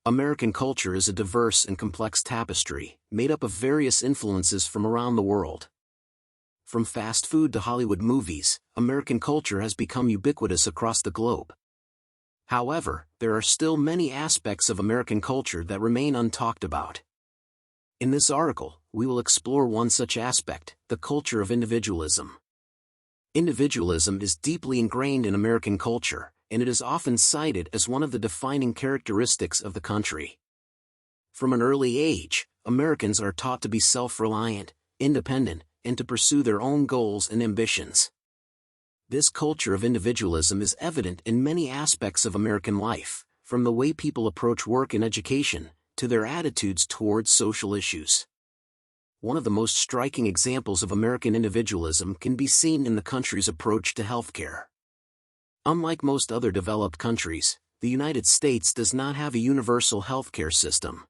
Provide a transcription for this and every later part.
American culture is a diverse and complex tapestry, made up of various influences from around the world. From fast food to Hollywood movies, American culture has become ubiquitous across the globe. However, there are still many aspects of American culture that remain untalked about. In this article, we will explore one such aspect, the culture of individualism. Individualism is deeply ingrained in American culture, and it is often cited as one of the defining characteristics of the country. From an early age, Americans are taught to be self-reliant, independent, and to pursue their own goals and ambitions. This culture of individualism is evident in many aspects of American life, from the way people approach work and education, to their attitudes towards social issues. One of the most striking examples of American individualism can be seen in the country's approach to healthcare. Unlike most other developed countries, the United States does not have a universal healthcare system.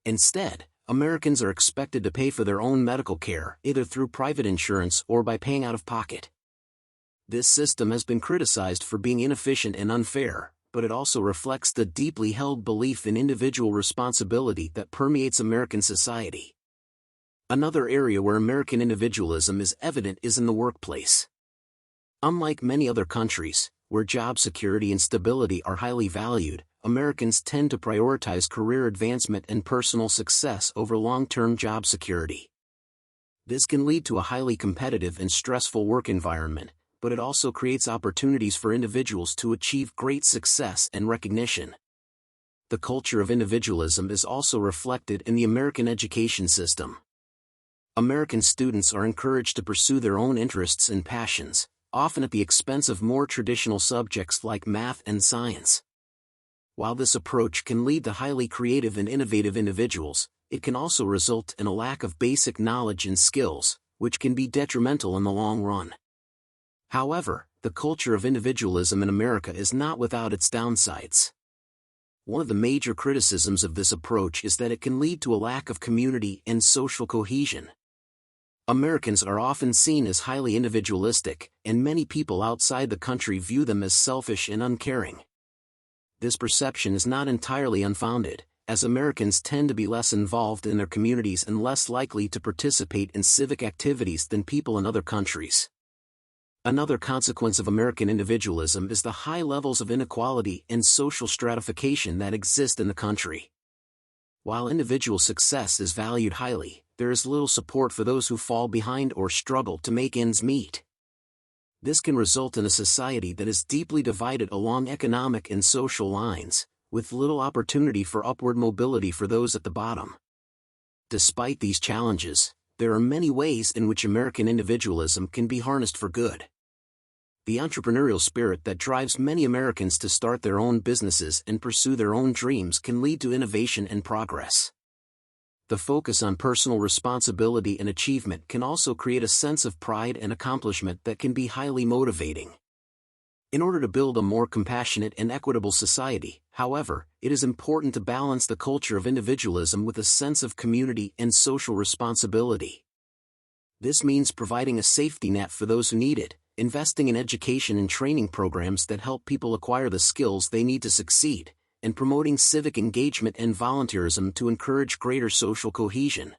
Instead, Americans are expected to pay for their own medical care either through private insurance or by paying out of pocket. This system has been criticized for being inefficient and unfair, but it also reflects the deeply held belief in individual responsibility that permeates American society. Another area where American individualism is evident is in the workplace. Unlike many other countries, where job security and stability are highly valued, Americans tend to prioritize career advancement and personal success over long-term job security. This can lead to a highly competitive and stressful work environment, but it also creates opportunities for individuals to achieve great success and recognition. The culture of individualism is also reflected in the American education system. American students are encouraged to pursue their own interests and passions, often at the expense of more traditional subjects like math and science. While this approach can lead to highly creative and innovative individuals, it can also result in a lack of basic knowledge and skills, which can be detrimental in the long run. However, the culture of individualism in America is not without its downsides. One of the major criticisms of this approach is that it can lead to a lack of community and social cohesion. Americans are often seen as highly individualistic, and many people outside the country view them as selfish and uncaring. This perception is not entirely unfounded, as Americans tend to be less involved in their communities and less likely to participate in civic activities than people in other countries. Another consequence of American individualism is the high levels of inequality and social stratification that exist in the country. While individual success is valued highly, there is little support for those who fall behind or struggle to make ends meet. This can result in a society that is deeply divided along economic and social lines, with little opportunity for upward mobility for those at the bottom. Despite these challenges, there are many ways in which American individualism can be harnessed for good. The entrepreneurial spirit that drives many Americans to start their own businesses and pursue their own dreams can lead to innovation and progress. The focus on personal responsibility and achievement can also create a sense of pride and accomplishment that can be highly motivating. In order to build a more compassionate and equitable society, however, it is important to balance the culture of individualism with a sense of community and social responsibility. This means providing a safety net for those who need it, investing in education and training programs that help people acquire the skills they need to succeed, and promoting civic engagement and volunteerism to encourage greater social cohesion.